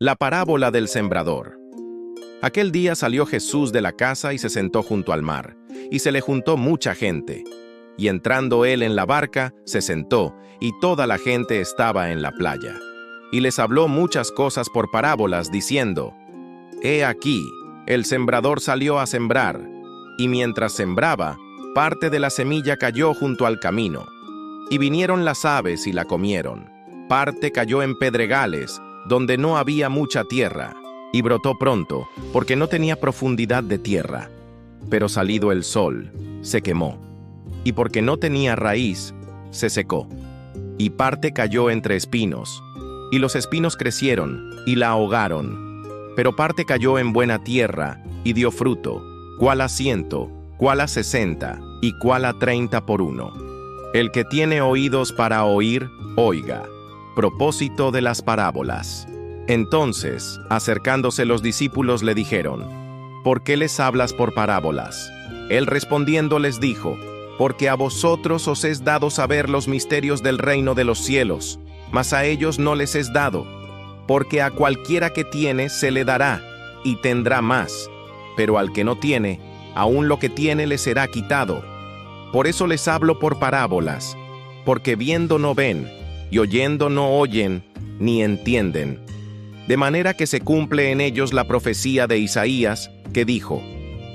La parábola del sembrador. Aquel día salió Jesús de la casa y se sentó junto al mar, y se le juntó mucha gente. Y entrando él en la barca, se sentó, y toda la gente estaba en la playa. Y les habló muchas cosas por parábolas, diciendo: He aquí, el sembrador salió a sembrar, y mientras sembraba, parte de la semilla cayó junto al camino. Y vinieron las aves y la comieron. Parte cayó en pedregales, donde no había mucha tierra, y brotó pronto, porque no tenía profundidad de tierra. Pero salido el sol, se quemó, y porque no tenía raíz, se secó. Y parte cayó entre espinos, y los espinos crecieron, y la ahogaron. Pero parte cayó en buena tierra, y dio fruto, cuál a 100, cuál a 60, y cuál a 30 por uno. El que tiene oídos para oír, oiga. Propósito de las parábolas. Entonces, acercándose los discípulos le dijeron: ¿Por qué les hablas por parábolas? Él respondiendo les dijo: Porque a vosotros os es dado saber los misterios del reino de los cielos, mas a ellos no les es dado. Porque a cualquiera que tiene se le dará, y tendrá más, pero al que no tiene, aun lo que tiene le será quitado. Por eso les hablo por parábolas, porque viendo no ven, y oyendo no oyen, ni entienden. De manera que se cumple en ellos la profecía de Isaías, que dijo: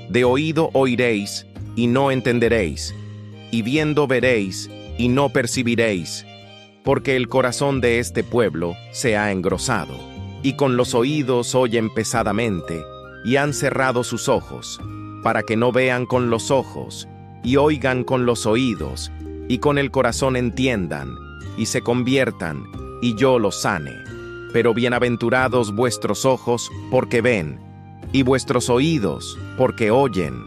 De oído oiréis, y no entenderéis, y viendo veréis, y no percibiréis, porque el corazón de este pueblo se ha engrosado, y con los oídos oyen pesadamente, y han cerrado sus ojos, para que no vean con los ojos, y oigan con los oídos, y con el corazón entiendan, y se conviertan, y yo los sane. Pero bienaventurados vuestros ojos, porque ven, y vuestros oídos, porque oyen.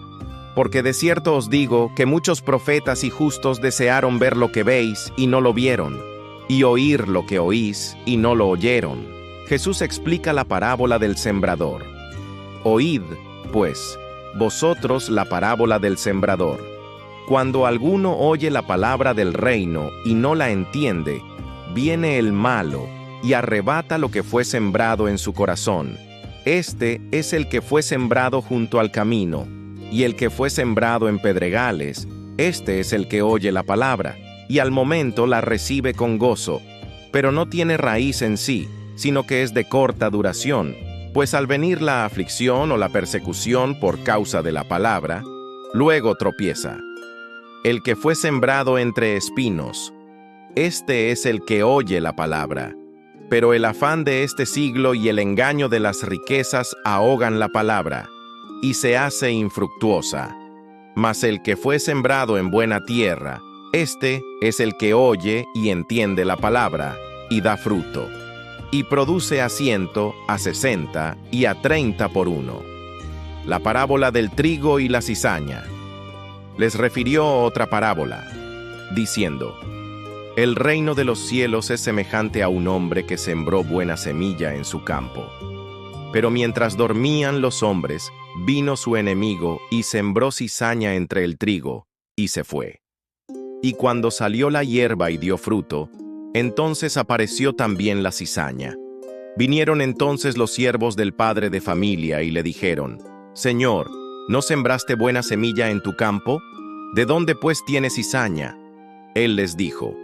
Porque de cierto os digo que muchos profetas y justos desearon ver lo que veis, y no lo vieron, y oír lo que oís, y no lo oyeron. Jesús explica la parábola del sembrador. Oíd, pues, vosotros la parábola del sembrador. Cuando alguno oye la palabra del reino y no la entiende, viene el malo y arrebata lo que fue sembrado en su corazón. Este es el que fue sembrado junto al camino, y el que fue sembrado en pedregales, este es el que oye la palabra, y al momento la recibe con gozo, pero no tiene raíz en sí, sino que es de corta duración, pues al venir la aflicción o la persecución por causa de la palabra, luego tropieza. El que fue sembrado entre espinos, este es el que oye la palabra, pero el afán de este siglo y el engaño de las riquezas ahogan la palabra, y se hace infructuosa. Mas el que fue sembrado en buena tierra, este es el que oye y entiende la palabra, y da fruto, y produce a 100, a 60 y a 30 por uno. La parábola del trigo y la cizaña. Les refirió otra parábola, diciendo: El reino de los cielos es semejante a un hombre que sembró buena semilla en su campo. Pero mientras dormían los hombres, vino su enemigo y sembró cizaña entre el trigo, y se fue. Y cuando salió la hierba y dio fruto, entonces apareció también la cizaña. Vinieron entonces los siervos del padre de familia y le dijeron: Señor, ¿no sembraste buena semilla en tu campo? ¿De dónde pues tienes cizaña? Él les dijo: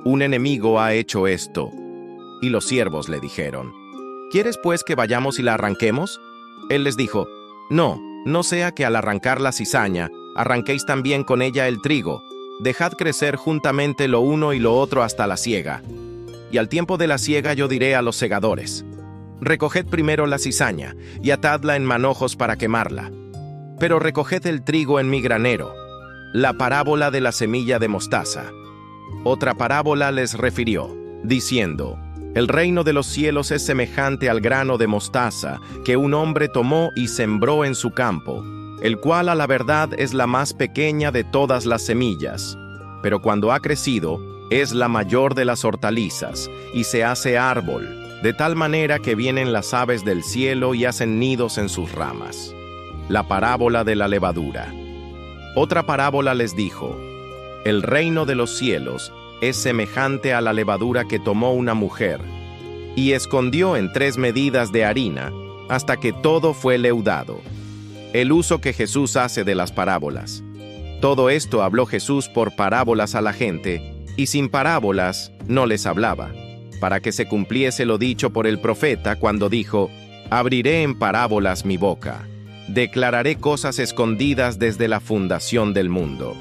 Un enemigo ha hecho esto. Y los siervos le dijeron: ¿Quieres pues que vayamos y la arranquemos? Él les dijo: No, no sea que al arrancar la cizaña, arranquéis también con ella el trigo. Dejad crecer juntamente lo uno y lo otro hasta la siega. Y al tiempo de la siega yo diré a los segadores: Recoged primero la cizaña, y atadla en manojos para quemarla. Pero recoged el trigo en mi granero. La parábola de la semilla de mostaza. Otra parábola les refirió, diciendo: El reino de los cielos es semejante al grano de mostaza que un hombre tomó y sembró en su campo, el cual a la verdad es la más pequeña de todas las semillas, pero cuando ha crecido, es la mayor de las hortalizas, y se hace árbol, de tal manera que vienen las aves del cielo y hacen nidos en sus ramas. La parábola de la levadura. Otra parábola les dijo: El reino de los cielos es semejante a la levadura que tomó una mujer, y escondió en 3 medidas de harina, hasta que todo fue leudado. El uso que Jesús hace de las parábolas. Todo esto habló Jesús por parábolas a la gente, y sin parábolas no les hablaba, para que se cumpliese lo dicho por el profeta cuando dijo: «Abriré en parábolas mi boca, declararé cosas escondidas desde la fundación del mundo».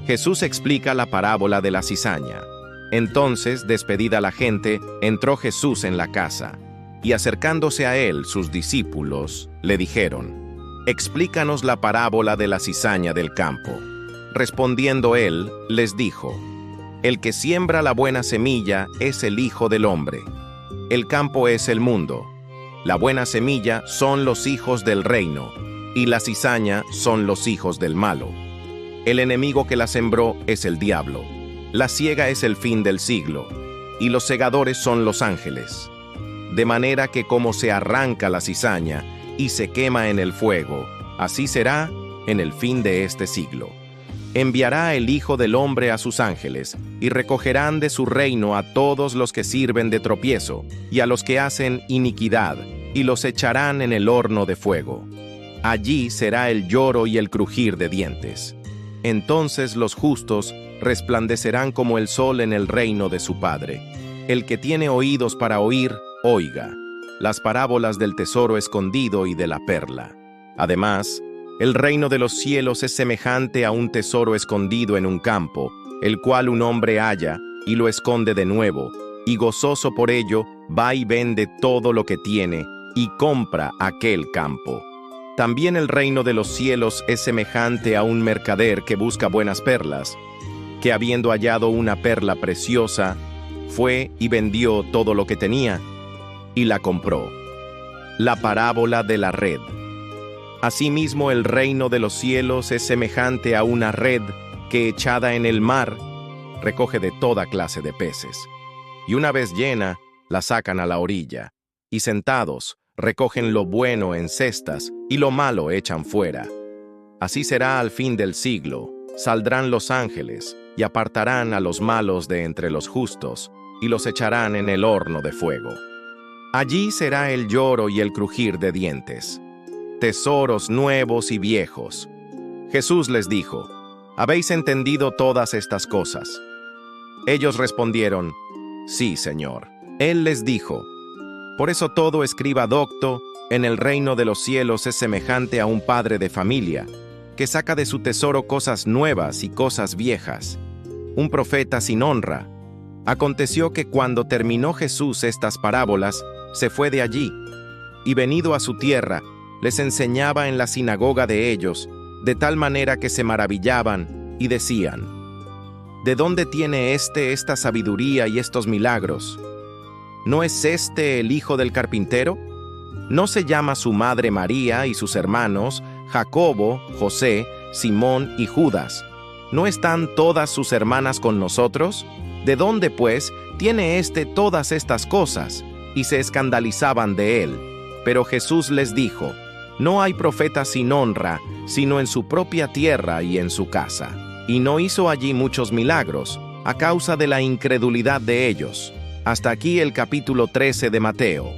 Jesús explica la parábola de la cizaña. Entonces, despedida la gente, entró Jesús en la casa, y acercándose a él sus discípulos, le dijeron: «Explícanos la parábola de la cizaña del campo». Respondiendo él, les dijo: «El que siembra la buena semilla es el Hijo del Hombre. El campo es el mundo. La buena semilla son los hijos del reino, y la cizaña son los hijos del malo. El enemigo que la sembró es el diablo. La siega es el fin del siglo, y los segadores son los ángeles. De manera que como se arranca la cizaña y se quema en el fuego, así será en el fin de este siglo. Enviará el Hijo del Hombre a sus ángeles, y recogerán de su reino a todos los que sirven de tropiezo, y a los que hacen iniquidad, y los echarán en el horno de fuego. Allí será el lloro y el crujir de dientes. Entonces los justos resplandecerán como el sol en el reino de su Padre. El que tiene oídos para oír, oiga las parábolas del tesoro escondido y de la perla. Además, el reino de los cielos es semejante a un tesoro escondido en un campo, el cual un hombre halla y lo esconde de nuevo, y gozoso por ello va y vende todo lo que tiene y compra aquel campo. También el reino de los cielos es semejante a un mercader que busca buenas perlas, que habiendo hallado una perla preciosa, fue y vendió todo lo que tenía y la compró. La parábola de la red. Asimismo, el reino de los cielos es semejante a una red que, echada en el mar, recoge de toda clase de peces. Y una vez llena, la sacan a la orilla, y sentados, recogen lo bueno en cestas, y lo malo echan fuera. Así será al fin del siglo. Saldrán los ángeles, y apartarán a los malos de entre los justos, y los echarán en el horno de fuego. Allí será el lloro y el crujir de dientes. Tesoros nuevos y viejos. Jesús les dijo: ¿Habéis entendido todas estas cosas? Ellos respondieron: Sí, Señor. Él les dijo: Por eso todo escriba docto en el reino de los cielos es semejante a un padre de familia, que saca de su tesoro cosas nuevas y cosas viejas. Un profeta sin honra. Aconteció que cuando terminó Jesús estas parábolas, se fue de allí, y venido a su tierra, les enseñaba en la sinagoga de ellos, de tal manera que se maravillaban y decían: ¿De dónde tiene esta sabiduría y estos milagros? ¿No es este el hijo del carpintero? ¿No se llama su madre María y sus hermanos, Jacobo, José, Simón y Judas? ¿No están todas sus hermanas con nosotros? ¿De dónde, pues, tiene todas estas cosas? Y se escandalizaban de él. Pero Jesús les dijo: No hay profeta sin honra, sino en su propia tierra y en su casa. Y no hizo allí muchos milagros, a causa de la incredulidad de ellos. Hasta aquí el capítulo 13 de Mateo.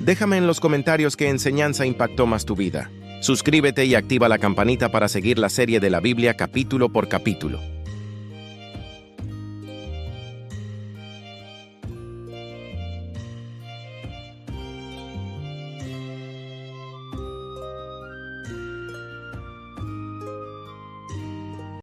Déjame en los comentarios qué enseñanza impactó más tu vida. Suscríbete y activa la campanita para seguir la serie de la Biblia capítulo por capítulo.